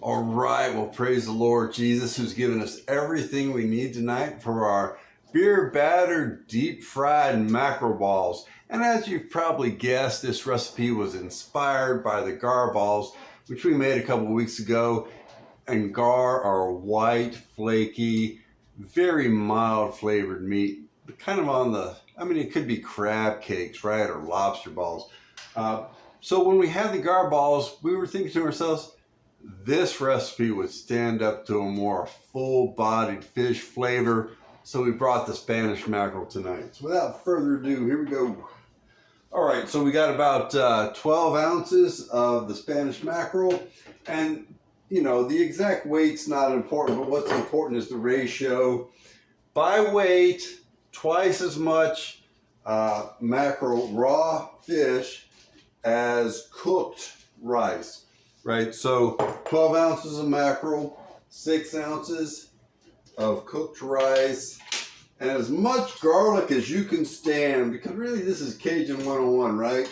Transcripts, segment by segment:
All right, well, praise the Lord Jesus, who's given us everything we need tonight for our beer battered deep fried mackerel balls. And as you've probably guessed, this recipe was inspired by the gar balls, which we made a couple weeks ago. And gar are white, flaky, very mild flavored meat, but kind of on the, it could be crab cakes, right, or lobster balls. So when we had the gar balls, we were thinking to ourselves, this recipe would stand up to a more full-bodied fish flavor, so we brought the Spanish mackerel tonight. So without further ado, here we go. All right, so we got about 12 ounces of the Spanish mackerel, and you know, the exact weight's not important, but what's important is the ratio. By weight, twice as much mackerel, raw fish, as cooked rice. Right, so 12 ounces of mackerel, 6 ounces of cooked rice, and as much garlic as you can stand, because really this is Cajun 101, right?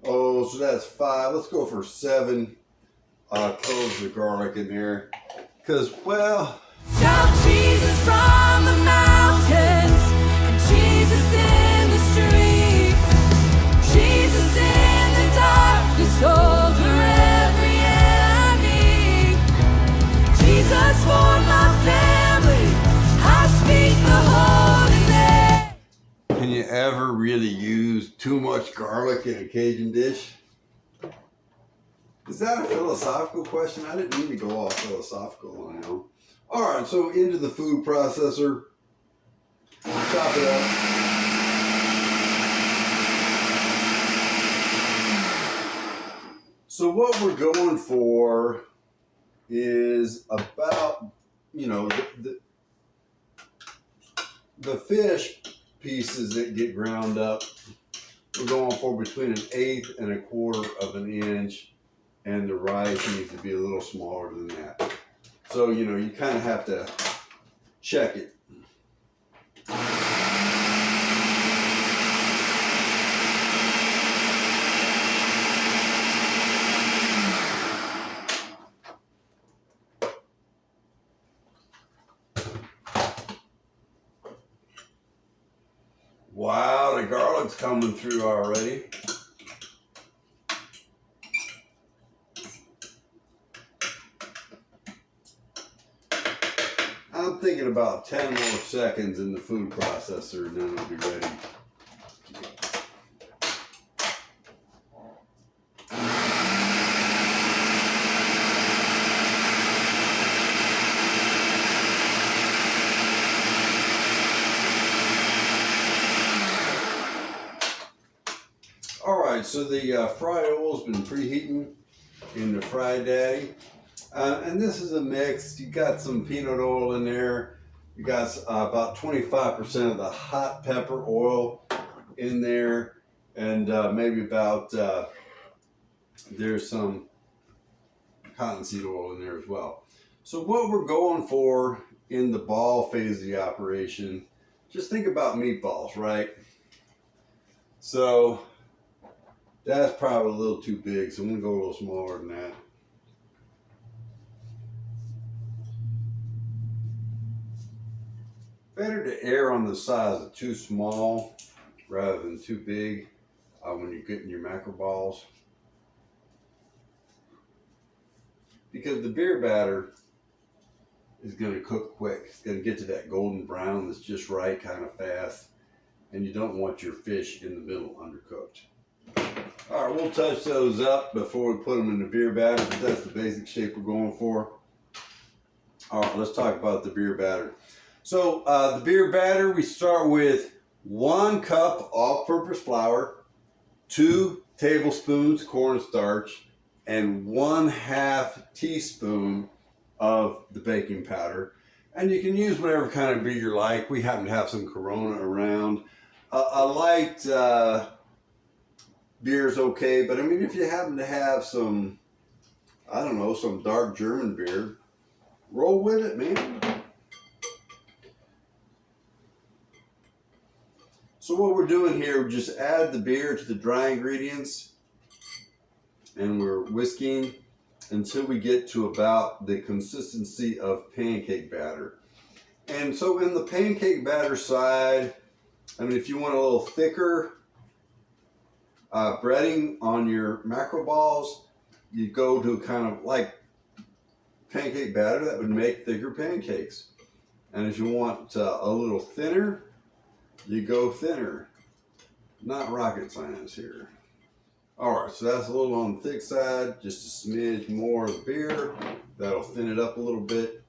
Oh, so that's 5. Let's go for 7 cloves of garlic in there, because, well... Shout Jesus from the mountains, and Jesus in the streets, Jesus in the darkness over every enemy, Jesus for my family, I speak the holy name. Can you ever really use too much garlic in a Cajun dish? Is that a philosophical question? I didn't mean to go off philosophical, I know. All right, so into the food processor. Chop it up. So what we're going for is about, you know, the fish pieces that get ground up. We're going for between 1/8 and 1/4 of an inch. And the rice needs to be a little smaller than that. So, you know, you kind of have to check it. Wow, the garlic's coming through already. I'm thinking about 10 more seconds in the food processor and then it'll be ready. All right, so the fry oil's been preheating in the Fry Daddy. And this is a mix. You got some peanut oil in there. You got about 25% of the hot pepper oil in there, and maybe about there's some cottonseed oil in there as well. So what we're going for in the ball phase of the operation, just think about meatballs, right? So that's probably a little too big, so I'm gonna go a little smaller than that. Better to err on the size of too small rather than too big when you're getting your mackerel balls. Because the beer batter is going to cook quick. It's going to get to that golden brown that's just right, kind of fast. And you don't want your fish in the middle undercooked. All right, we'll touch those up before we put them in the beer batter, but that's the basic shape we're going for. All right, let's talk about the beer batter. So the beer batter, we start with 1 cup all-purpose flour, 2 tablespoons cornstarch, and 1/2 teaspoon of the baking powder. And you can use whatever kind of beer you like. We happen to have some Corona around. A light beer is okay, but I mean, if you happen to have some, I don't know, some dark German beer, roll with it, man. So what we're doing here, we just add the beer to the dry ingredients, and we're whisking until we get to about the consistency of pancake batter. And so in the pancake batter side, I mean, if you want a little thicker breading on your mackerel balls, you go to kind of like pancake batter that would make thicker pancakes. And if you want a little thinner, you go thinner. Not rocket science here. All right, so that's a little on the thick side, just a smidge more of the beer. That'll thin it up a little bit.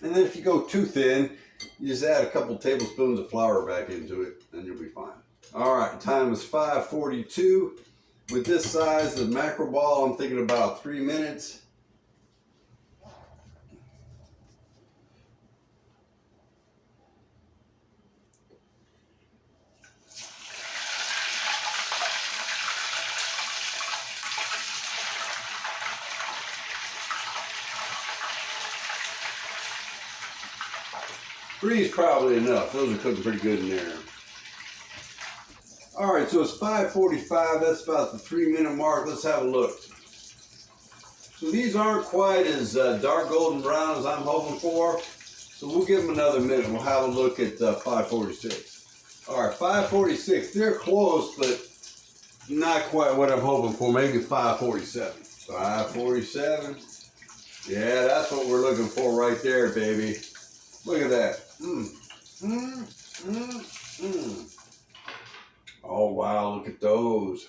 And then if you go too thin, you just add a couple tablespoons of flour back into it, and you'll be fine. All right, time is 5:42. With this size of mackerel ball, I'm thinking about 3 minutes. Three is probably enough. Those are cooking pretty good in there. All right, so it's 5:45. That's about the 3-minute mark. Let's have a look. So these aren't quite as dark golden brown as I'm hoping for. So we'll give them another minute. We'll have a look at 5:46. All right, 5:46. They're close, but not quite what I'm hoping for. Maybe 5:47. 5:47. Yeah, that's what we're looking for right there, baby. Look at that. Oh, wow, look at those.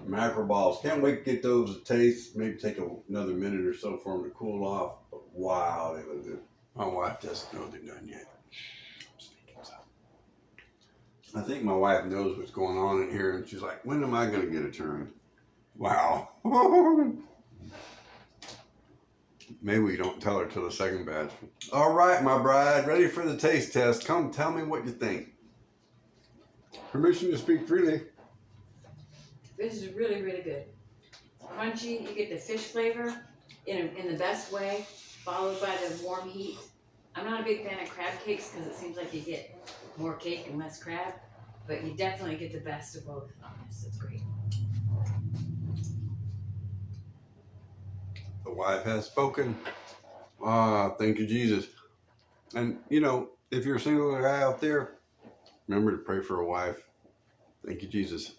Mackerel balls. Can't wait to get those to taste. Maybe take another minute or so for them to cool off. But wow, they look good. My wife doesn't know they're done yet. I think my wife knows what's going on in here, and she's like, when am I going to get a turn? Wow. Maybe we don't tell her till the second batch. All right, my bride, ready for the taste test. Come tell me what you think. Permission to speak freely. This is really, really good. Crunchy, you get the fish flavor in the best way, followed by the warm heat. I'm not a big fan of crab cakes because it seems like you get more cake and less crab, but you definitely get the best of both on this. It's great. The wife has spoken. Thank you, Jesus. And, you know, if you're a single guy out there, remember to pray for a wife. Thank you, Jesus.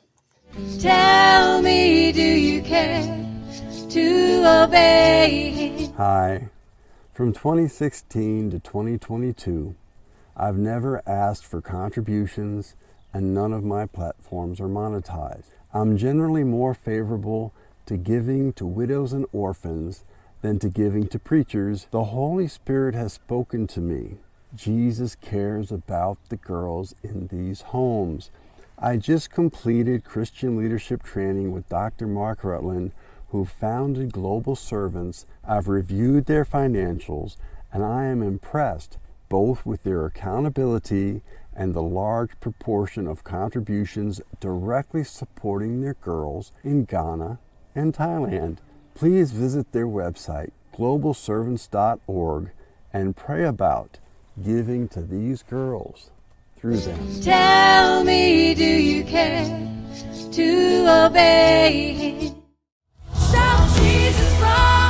Tell me, do you care to obey him? Hi. From 2016 to 2022, I've never asked for contributions, and none of my platforms are monetized. I'm generally more favorable to giving to widows and orphans than to giving to preachers. The Holy Spirit has spoken to me. Jesus cares about the girls in these homes. I just completed Christian leadership training with Dr. Mackerel, who founded Global Servants. I've reviewed their financials, and I am impressed both with their accountability and the large proportion of contributions directly supporting their girls in Ghana and Thailand. Please visit their website, globalservants.org, and pray about giving to these girls through them. Tell me, do you care to obey him? Shout Jesus from